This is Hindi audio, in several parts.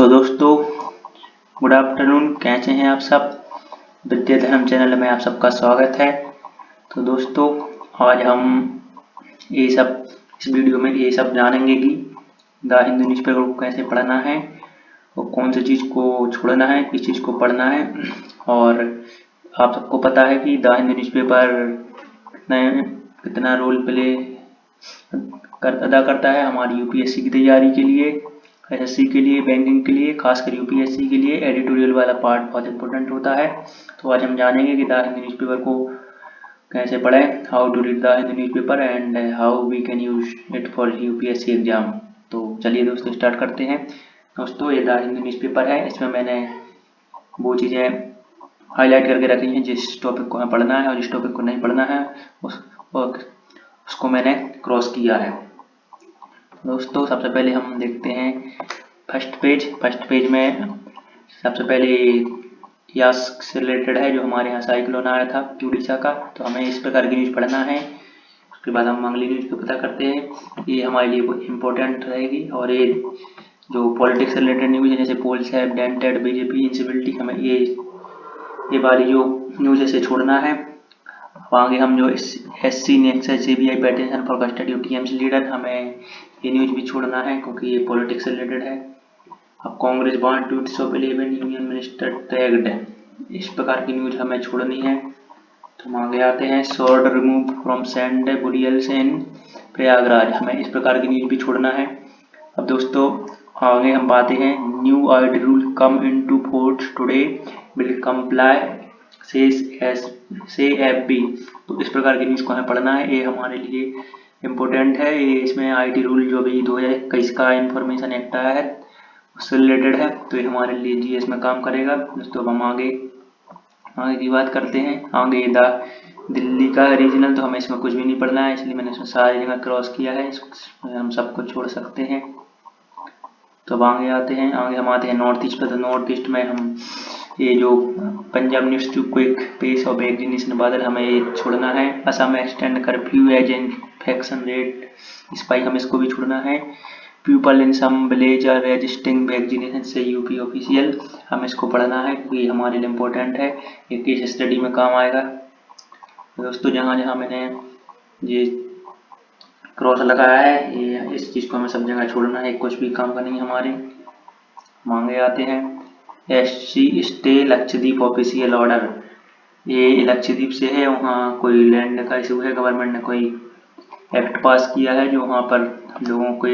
दोस्तों गुड आफ्टरनून, कैसे हैं आप सब। विद्याधर्म चैनल में आप सबका स्वागत है। तो दोस्तों आज हम इस वीडियो में ये सब जानेंगे कि द हिंदू न्यूज़पेपर को कैसे पढ़ना है और कौन सी चीज़ को छोड़ना है, किस चीज़ को पढ़ना है। और आप सबको पता है कि द हिंदू न्यूज़पेपर कितना रोल प्ले अदा करता है हमारी यूपीएससी की तैयारी के लिए, एसएससी के लिए, बैंकिंग के लिए, खासकर यूपीएससी के लिए एडिटोरियल वाला पार्ट बहुत इंपॉर्टेंट होता है। तो आज हम जानेंगे कि द हिंदू न्यूज़पेपर को कैसे पढ़ें, how to read the Hindu newspaper and how we can use it for UPSC exam. तो चलिए दोस्तों स्टार्ट करते हैं। दोस्तों ये द हिंदू न्यूज़पेपर है, इसमें मैंने वो चीज़ें हाईलाइट करके रखी हैं जिस टॉपिक को हमें पढ़ना है और जिस टॉपिक को नहीं पढ़ना है उसको मैंने क्रॉस किया है। दोस्तों सबसे पहले हम देखते हैं फर्स्ट पेज में सबसे पहले यास से रिलेटेड है जो हमारे यहाँ साइक्लोन आया था उड़ीसा का, तो हमें इस प्रकार की न्यूज़ पढ़ना है। उसके बाद हम अगली न्यूज़ को पता करते हैं, ये हमारे लिए इम्पोर्टेंट रहेगी। और ये जो पॉलिटिक्स से रिलेटेड न्यूज़ है जैसे पोल्स है, डेंटेड, बीजेपी, इंसिबिलिटी, हमें ये वाली जो न्यूज़ है छोड़ना है। आगे हम जो SC nexus CBI petition for custody of TMC leader, हमें ये न्यूज़ भी छोड़ना है क्योंकि ये पॉलिटिक्स से रिलेटेड है। अब Congress want tweets of 11 union minister tagged, इस प्रकार की न्यूज़ हमें छोड़नी है। तो हम आगे आते हैं, स्वॉर्ड रिमूव फ्रॉम सैंड बुलियल्स इन प्रयागराज, हमें इस प्रकार की न्यूज़ भी छोड़ना है। अब दोस्तों आगे हम पाते हैं, new IT rule come into force today will comply से FB, तो इस प्रकार की न्यूज़ को हमें पढ़ना है। ये हमारे लिए इम्पोर्टेंट है। ये इसमें आईटी रूल जो भी 2021 का इंफॉर्मेशन एक्ट आया है उससे रिलेटेड है, तो ये हमारे लिए GS में काम करेगा। दोस्तों हम आगे की बात करते हैं। आगे दिल्ली का रीजनल, तो हमें इसमें कुछ भी नहीं पढ़ना है, इसलिए मैंने इसमें सारी जगह क्रॉस किया है, हम सबको छोड़ सकते हैं। तो अब आगे हम आते हैं नॉर्थ ईस्ट पर। तो नॉर्थ ईस्ट में हम ये जो Punjab news to quick pace of vaccination Badal, हमें ये छोड़ना है। Assam extend curfew as infection rate spike, हमें इसको भी छोड़ना है। People in some village are registering vaccination say UP official, हमें इसको पढ़ना है क्योंकि हमारे लिए इम्पोर्टेंट है, ये केस स्टडी में काम आएगा। दोस्तों जहाँ मैंने ये क्रॉस लगाया है, ये इस चीज़ को हमें सब जगह छोड़ना है, कुछ भी काम का नहीं हमारे। मांगे आते हैं, SC stay Lakshadweep official order, ये लक्षद्वीप से है, वहाँ कोई लैंड का इशू है, गवर्नमेंट ने कोई एक्ट पास किया है जो वहाँ पर लोगों को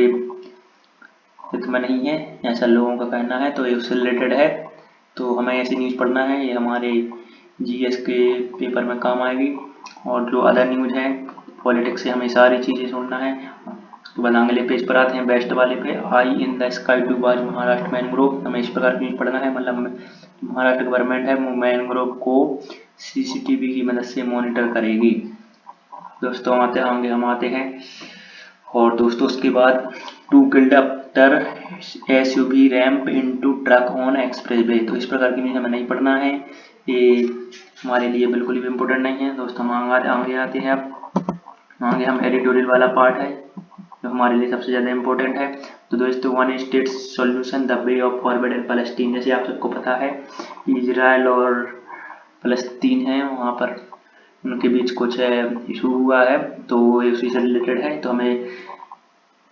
हित में नहीं है, ऐसा लोगों का कहना है, तो ये उससे रिलेटेड है। तो हमें ऐसी न्यूज़ पढ़ना है, ये हमारे GS के पेपर में काम आएगी। और जो अदर न्यूज़ है पॉलिटिक्स से, हमें सारी चीज़ें सुनना है। उसके बाद अगले पेज पर आते हैं, बेस्ट वाले पे, eye in the sky to watch Maharashtra mangrove, हमें इस प्रकार की न्यूज़ पढ़ना है। मतलब महाराष्ट्र गवर्नमेंट है वो मैनग्रोव को CCTV की मदद से मॉनिटर करेगी। दोस्तों हम आते हैं और दोस्तों उसके बाद two killed after SUV ramp into truck on expressway, तो इस प्रकार की न्यूज़ हमें नहीं पढ़ना है, ये हमारे लिए बिल्कुल भी इम्पोर्टेंट नहीं है। दोस्तों हम आगे आते हैं। अब आगे हम एडिटोरियल वाला पार्ट है जो हमारे लिए सबसे ज़्यादा इम्पोर्टेंट है। तो दोस्तों one state solution the way of forward in Palestine, जैसे आप सबको पता है इजराइल और फलस्तीन है, वहाँ पर उनके बीच कुछ इशू हुआ है, तो ये उसी से रिलेटेड है। तो हमें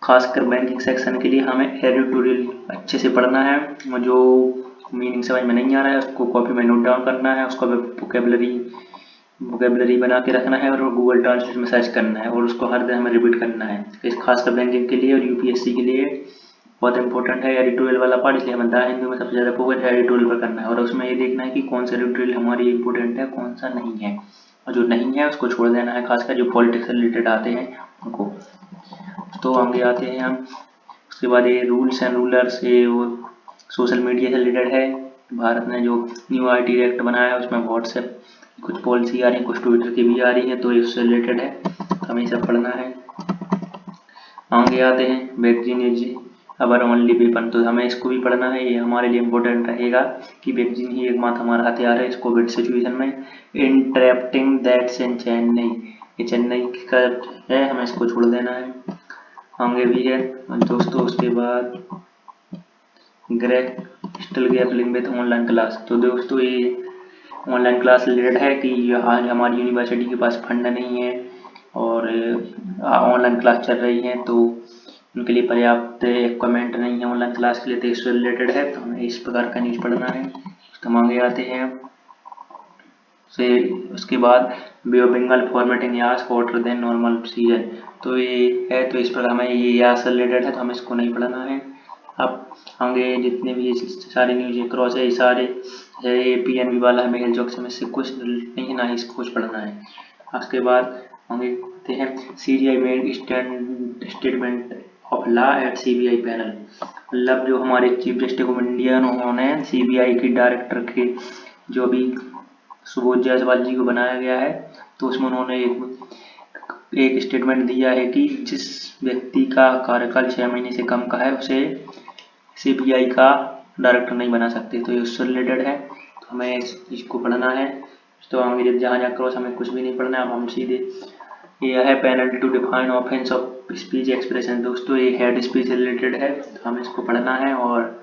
खासकर बैंकिंग सेक्शन के लिए हमें एडिटोरियल अच्छे से पढ़ना है, जो मीनिंग समझ में नहीं आ रहा है उसको कॉपी में नोट डाउन करना है, उसका वोकेबलरी बना के रखना है और गूगल ट्रांसलेट में सर्च करना है और उसको हर दिन हमें रिपीट करना है। इस खासकर बैंकिंग के लिए और यूपीएससी के लिए बहुत इंपॉर्टेंट है एडिटोरियल वाला पार्ट, इसलिए हमें द हिंदू में सबसे ज़्यादा फोकस एडिटोरियल पर करना है और उसमें ये देखना है कि कौन सा एडिटोरियल हमारी इंपॉर्टेंट है, कौन सा नहीं है, और जो नहीं है उसको छोड़ देना है, खासकर जो पॉलिटिक्स से रिलेटेड आते हैं उनको। तो आगे आते हैं हम, उसके बाद ये रूल्स एंड रूलर्स, ये वो सोशल मीडिया से रिलेटेड है। भारत ने जो न्यू IT एक्ट बनाया है उसमें व्हाट्सएप कुछ पॉलिसी आ रही है, कुछ ट्विटर की भी आ रही है, तो इससे रिलेटेड है, हमें सब पढ़ना है। आगे आते हैं, vaccine is our only weapon, तो हमें इसको भी पढ़ना है, ये हमारे लिए इम्पोर्टेंट रहेगा कि वैक्सीन ही एकमात्र हमारा हथियार है इस कोविड सिचुएशन में। इंटरप्टिंग दैट्स इन चेन्नई, ये चेन्नई का है, हमें इसको छोड़ देना है। आगे भी है दोस्तों। उसके बाद still gambling with online class. तो दोस्तों ये ऑनलाइन क्लास रिलेटेड है कि आज हमारी यूनिवर्सिटी के पास फंड नहीं है और ऑनलाइन क्लास चल रही है, तो उनके लिए पर्याप्त इक्विपमेंट नहीं है ऑनलाइन क्लास के लिए, तो इससे रिलेटेड है। तो हमें इस प्रकार का न्यूज़ पढ़ना है। तो हम आगे आते हैं से उसके बाद Bay of Bengal formatting Yaas water then normal season. तो ये है, तो इस पर हमें ये यास से रिलेटेड है, तो हमें इसको नहीं पढ़ना है। अब आगे जितने भी सारे न्यूज क्रॉस है, ये सारे PNB वाला हमें हेल्थ जॉक्स में से कुछ नहीं है, ना ही इसको कुछ पढ़ना है। उसके बाद आगे देखते हैं CBI made statement of law at CBI panel. मतलब जो हमारे चीफ जस्टिस ऑफ इंडिया उन्होंने CBI के डायरेक्टर के जो भी सुबोध जायसवाल जी को बनाया गया है, तो उसमें उन्होंने एक स्टेटमेंट दिया है कि जिस व्यक्ति का कार्यकाल 6 महीने से कम का है उसे CBI का डायरेक्टर नहीं बना सकते। तो ये उससे रिलेटेड है, तो हमें इसको पढ़ना है। तो आगे जहाँ जहाँ क्रॉस हमें कुछ भी नहीं पढ़ना है। अब हम सीधे यह है panel to define offence of speech expression. दोस्तों ये हेड स्पीच से रिलेटेड है, तो हमें इसको पढ़ना है और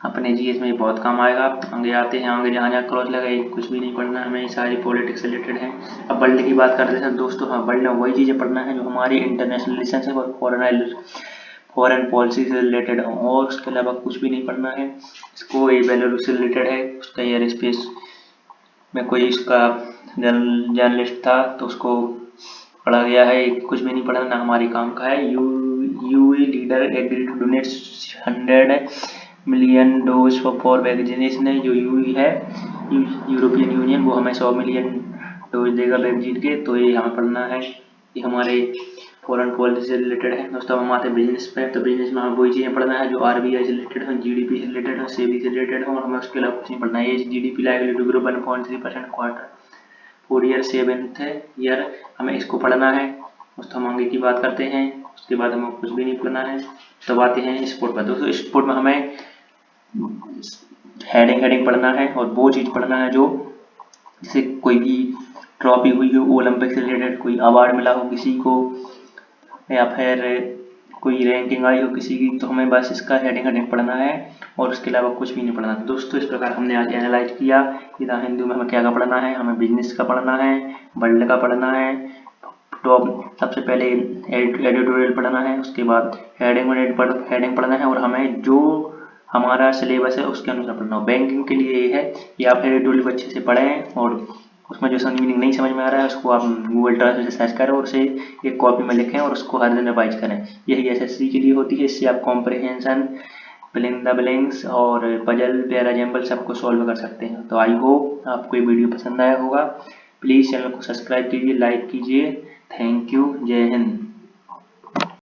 अपने GS में बहुत काम आएगा। आगे आते हैं, आगे जहाँ जहाँ क्रॉस लगा कुछ भी नहीं पढ़ना है हमें, सारी पॉलिटिक्स से रिलेटेड है। अब वर्ल्ड की बात करते हैं दोस्तों। हाँ, वर्ल्ड में वही चीज़ें पढ़ना है जो हमारी इंटरनेशनल रिलेशनशिप और फॉरेन पॉलिसी से रिलेटेड हो, और उसके अलावा कुछ भी नहीं पढ़ना है। इसको ये बेलारूस से रिलेटेड है, उसका एयर स्पेस में कोई इसका जर्नलिस्ट था, तो उसको पढ़ा गया है। कुछ भी नहीं पढ़ना, ना हमारे काम का है। UAE leader agree to donate 100 million dose for vaccination है। जो UAE है, यूरोपियन यूनियन, वो हमें 100 मिलियन डोज देगा वैक्सीन के। तो ये हमें पढ़ना है, ये हमारे फॉरेन पॉलिसी से रिलेटेड है। दोस्तों हम आते हैं बिजनेस पे, तो बिजनेस में हमें वही चीज़ें पढ़ना है जो RBI से रिलेटेड है, GDP से रिलेटेड है, SEBI से रिलेटेड है, और हमें उसके अलावा कुछ नहीं पढ़ना है। ये GDP likely to grow 1.3% quarter 4 year 7th year, हमें इसको पढ़ना है। दोस्तों हम आगे की बात करते हैं, उसके बाद हमें कुछ भी नहीं पढ़ना है। तब आते हैं स्पोर्ट पर। दोस्तों स्पोर्ट में हमें हेडिंग पढ़ना है और वो चीज़ पढ़ना है जो जैसे कोई भी ट्रॉफी हुई हो, ओलंपिक से रिलेटेड कोई अवार्ड मिला हो किसी को, या फिर कोई रैंकिंग आई हो किसी की, तो हमें बस इसका हेडिंग पढ़ना है और उसके अलावा कुछ भी नहीं पढ़ना। दोस्तों इस प्रकार हमने आज एनालाइज किया कि द हिंदू में हमें क्या पढ़ना है। हमें बिजनेस का पढ़ना है, वर्ल्ड का पढ़ना है, टॉप सबसे पहले एडिटोरियल पढ़ना है, उसके बाद हेडिंग पढ़ना है, और हमें जो हमारा सिलेबस है उसके अनुसार पढ़ना हो। बैंकिंग के लिए ये है कि आप एडिटोरियल को अच्छे से पढ़ें, और उसमें जो मीनिंग नहीं समझ में आ रहा है उसको आप गूगल ट्रांसलेट से सर्च करें और उसे एक कॉपी में लिखें और उसको हर दिन रिवाइज करें। यही SSC के लिए होती है। इससे आप comprehension, fill in the blanks और पजल, पैराजम्बल सबको सॉल्व कर सकते हैं। तो आई होप आपको ये वीडियो पसंद आया होगा। प्लीज़ चैनल को सब्सक्राइब कीजिए, लाइक कीजिए। Thank you. जय हिंद।